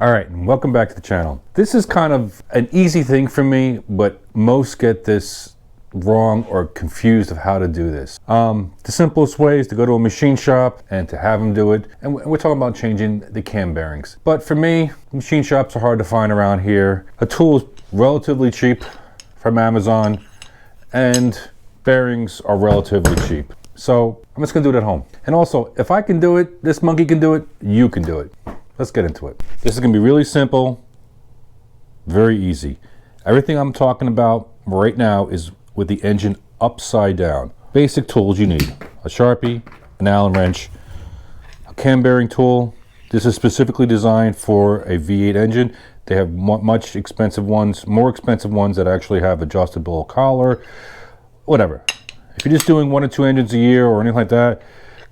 All right, and welcome back to the channel. This is kind of an easy thing for me, but most get this wrong or confused of how to do this. The simplest way is to go to a machine shop and to have them do it. And we're talking about changing the cam bearings. But for me, machine shops are hard to find around here. A tool is relatively cheap from Amazon, and bearings are relatively cheap. So I'm just gonna do it at home. And also, if I can do it, this monkey can do it, you can do it. Let's get into it. This is gonna be really simple, very easy. Everything I'm talking about right now is with the engine upside down. Basic tools you need: a Sharpie, an Allen wrench, a cam bearing tool. This is specifically designed for a V8 engine. They have much expensive ones, more expensive ones that actually have adjustable collar, whatever. If you're just doing 1 or 2 engines a year or anything like that,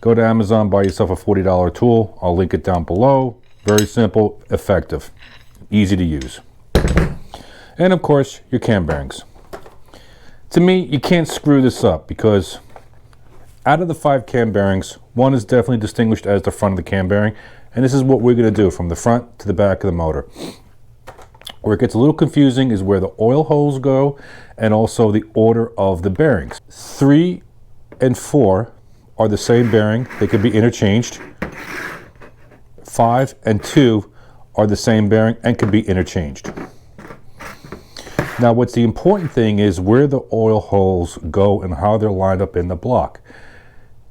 go to Amazon, buy yourself a $40 tool. I'll link it down below. Very simple, effective, easy to use. And of course, your cam bearings. To me, you can't screw this up because out of the 5 cam bearings, one is definitely distinguished as the front of the cam bearing. And this is what we're gonna do from the front to the back of the motor. Where it gets a little confusing is where the oil holes go and also the order of the bearings. 3 and 4 are the same bearing. They can be interchanged. 5 and 2 are the same bearing and can be interchanged. Now, what's the important thing is where the oil holes go and how they're lined up in the block.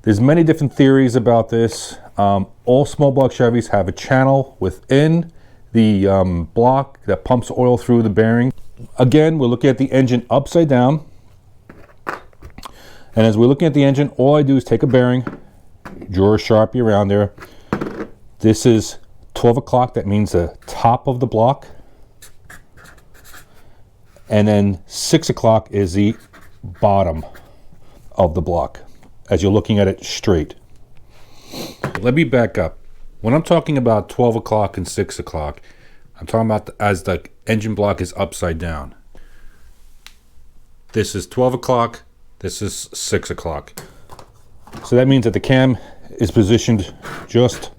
There's many different theories about this. All small block Chevys have a channel within the block that pumps oil through the bearing. Again, we're looking at the engine upside down. And as we're looking at the engine, all I do is take a bearing, draw a Sharpie around there. This is 12 o'clock, that means the top of the block. And then 6 o'clock is the bottom of the block, as you're looking at it straight. Let me back up. When I'm talking about 12 o'clock and 6 o'clock, I'm talking about as the engine block is upside down. This is 12 o'clock, this is 6 o'clock. So that means that the cam is positioned just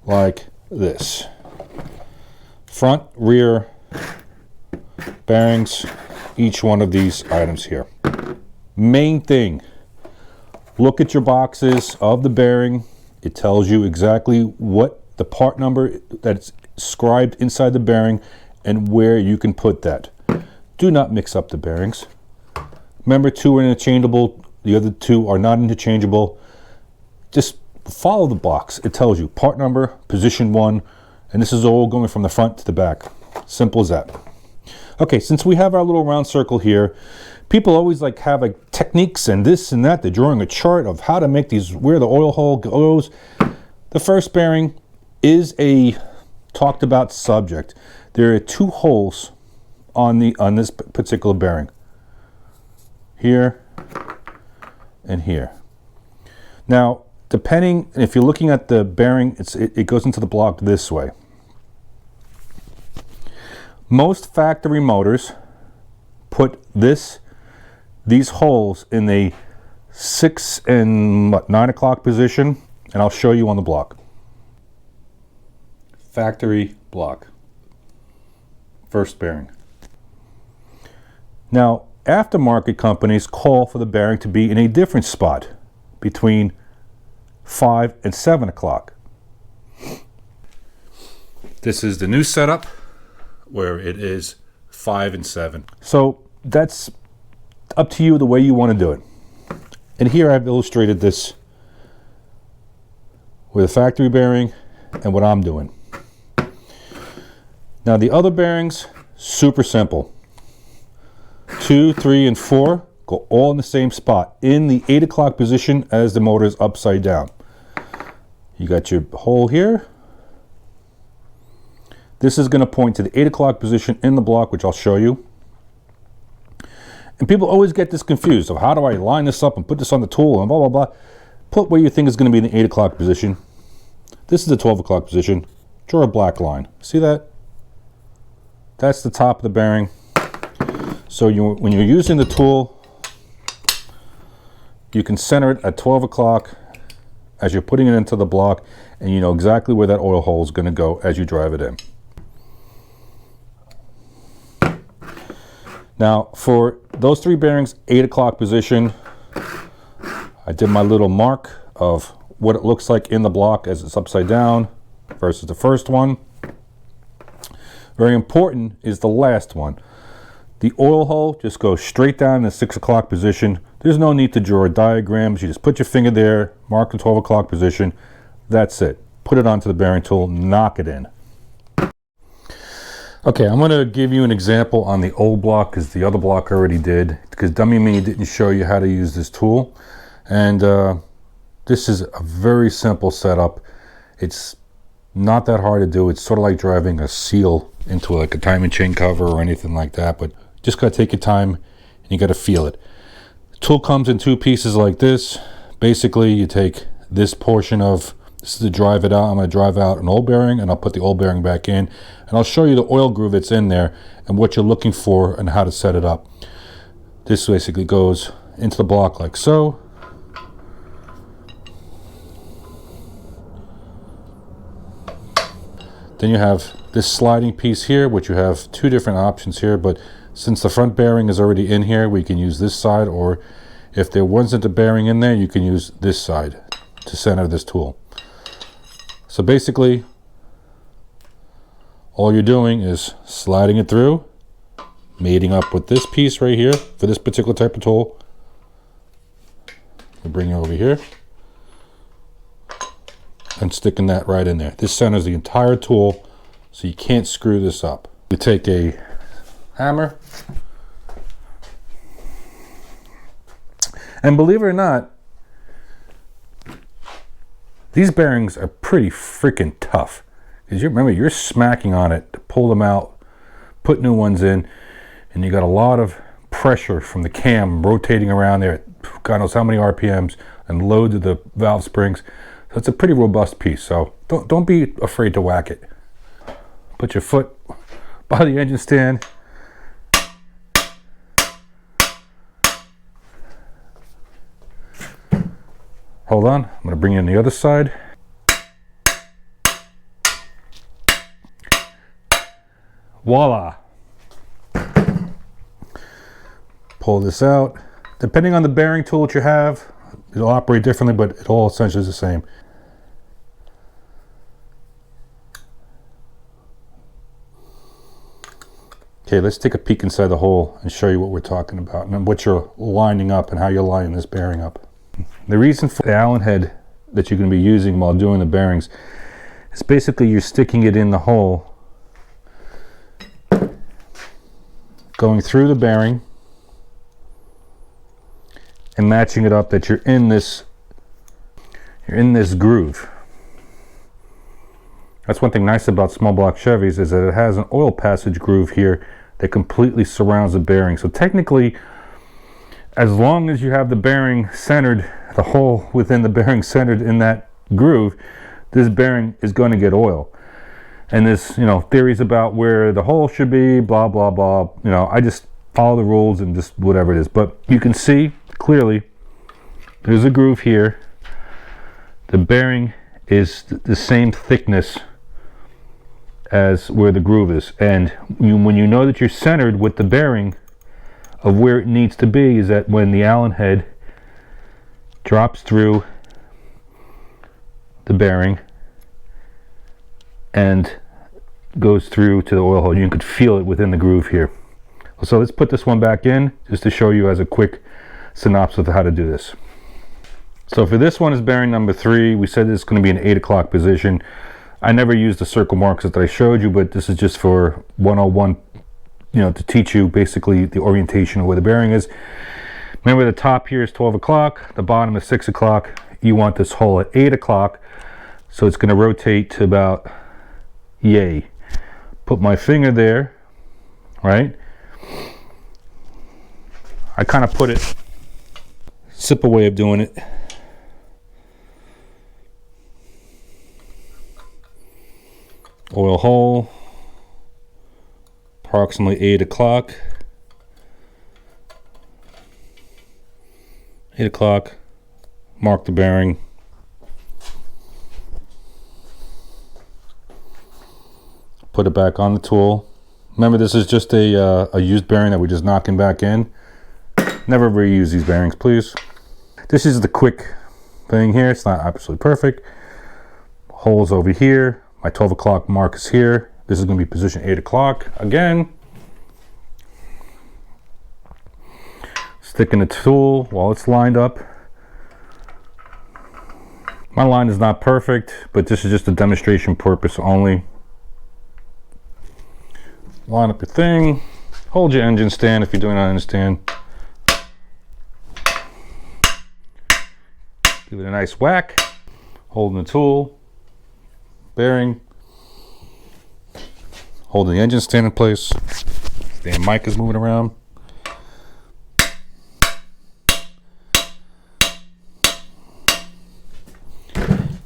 like this. Front, rear, bearings, each one of these items here. Main thing, look at your boxes of the bearing. It tells you exactly what the part number that's scribed inside the bearing and where you can put that. Do not mix up the bearings. Remember, 2 are interchangeable, the other 2 are not interchangeable. Just follow the box. It tells you part number, position 1, and this is all going from the front to the back. Simple as that. Okay, since we have our little round circle here, people always have techniques and this and that. They're drawing a chart of how to make these, where the oil hole goes. The first bearing is a talked about subject. There are 2 holes on this particular bearing. Here and here. Now, depending, if you're looking at the bearing, it goes into the block this way. Most factory motors put these holes in the 6 and 9 o'clock position, and I'll show you on the block. Factory block. First bearing. Now, aftermarket companies call for the bearing to be in a different spot between 5 and 7 o'clock. This is the new setup where it is 5 and 7. So that's up to you the way you want to do it. And here I've illustrated this with a factory bearing and what I'm doing. Now the other bearings, super simple. 2, 3, and 4 go all in the same spot in the 8 o'clock position as the motor is upside down. You got your hole here. This is going to point to the 8 o'clock position in the block, which I'll show you. And people always get this confused of how do I line this up and put this on the tool and blah, blah, blah. Put where you think is going to be in the 8 o'clock position. This is the 12 o'clock position. Draw a black line. See that? That's the top of the bearing. So when you're using the tool, you can center it at 12 o'clock as you're putting it into the block, and you know exactly where that oil hole is going to go as you drive it in. Now for those 3 bearings, 8 o'clock position, I did my little mark of what it looks like in the block as it's upside down versus the first one. Very important is the last one. The oil hole just goes straight down in the 6 o'clock position. There's no need to draw diagrams. You just put your finger there, mark the 12 o'clock position. That's it. Put it onto the bearing tool, knock it in. Okay, I'm going to give you an example on the old block because the other block already did, because Dummy Me didn't show you how to use this tool. And this is a very simple setup. It's not that hard to do. It's sort of like driving a seal into like a timing chain cover or anything like that, but just got to take your time and you got to feel it. The tool comes in 2 pieces like this. Basically, you take this portion of, this is to drive it out. I'm going to drive out an old bearing and I'll put the old bearing back in, and I'll show you the oil groove that's in there and what you're looking for and how to set it up. This basically goes into the block like so. Then you have this sliding piece here, which you have 2 different options here, but since the front bearing is already in here, we can use this side, or if there wasn't a bearing in there, you can use this side to center this tool. So basically, all you're doing is sliding it through, mating up with this piece right here for this particular type of tool. We'll bring it over here and sticking that right in there. This centers the entire tool, so you can't screw this up. You take a hammer, and believe it or not, these bearings are pretty freaking tough. Because you remember, you're smacking on it to pull them out, put new ones in, and you got a lot of pressure from the cam rotating around there at God knows how many RPMs, and load to the valve springs. So it's a pretty robust piece. So don't be afraid to whack it. Put your foot by the engine stand. Hold on, I'm going to bring in the other side. Voila. Pull this out. Depending on the bearing tool that you have, it'll operate differently, but it all essentially is the same. Okay, let's take a peek inside the hole and show you what we're talking about and what you're lining up and how you're lining this bearing up. The reason for the Allen head that you're going to be using while doing the bearings is basically you're sticking it in the hole, going through the bearing and matching it up that you're in this groove. That's one thing nice about small block Chevys, is that it has an oil passage groove here that completely surrounds the bearing. So technically, as long as you have the bearing centered, the hole within the bearing centered in that groove, this bearing is going to get oil. And there's, theories about where the hole should be, blah, blah, blah. I just follow the rules and just whatever it is. But you can see clearly there's a groove here. The bearing is the same thickness as where the groove is. And when you know that you're centered with the bearing of where it needs to be, is that when the Allen head drops through the bearing and goes through to the oil hole, you could feel it within the groove here. So let's put this one back in just to show you as a quick synopsis of how to do this. So for this one is bearing number 3. We said it's going to be an 8 o'clock position. I never used the circle marks that I showed you, but this is just for 101, to teach you basically the orientation of where the bearing is. Remember, the top here is 12 o'clock, the bottom is 6 o'clock. You want this hole at 8 o'clock, so it's going to rotate to about yay. Put my finger there, right? I kind of put it, simple way of doing it. Oil hole, approximately 8 o'clock. 8 o'clock, mark the bearing. Put it back on the tool, Remember, this is just a used bearing that we're just knocking back in. Never reuse these bearings, please. This is the quick thing here. It's not absolutely perfect. Holes over here. My 12 o'clock mark is here. This is going to be position 8 o'clock. Again, sticking the tool while it's lined up. My line is not perfect, but this is just a demonstration purpose only. Line up your thing. Hold your engine stand if you're doing it on a stand. Give it a nice whack. Holding the tool, bearing, holding the engine stand in place. The mic is moving around.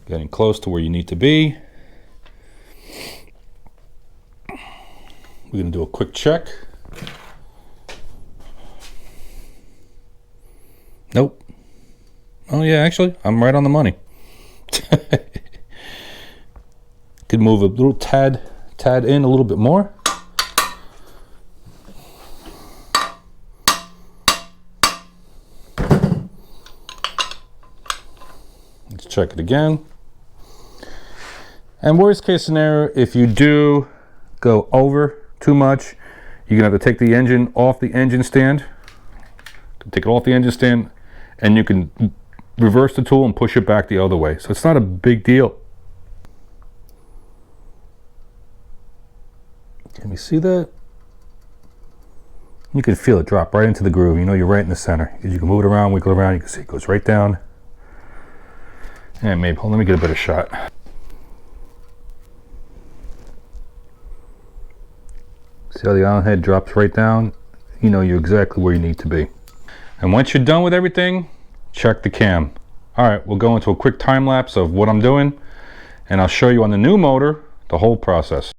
Getting close to where you need to be. We're going to do a quick check. Nope. Oh yeah, actually, I'm right on the money. Could move a little tad in a little bit more. Let's check it again. And worst case scenario, if you do go over too much, you're gonna have to take the engine off the engine stand. Take it off the engine stand, and you can reverse the tool and push it back the other way. So it's not a big deal. Can you see that? You can feel it drop right into the groove. You know you're right in the center. You can move it around, wiggle around. You can see it goes right down. And maybe, let me get a better shot. See how the Allen head drops right down? You know you're exactly where you need to be. And once you're done with everything, check the cam. All right, we'll go into a quick time lapse of what I'm doing, and I'll show you on the new motor the whole process.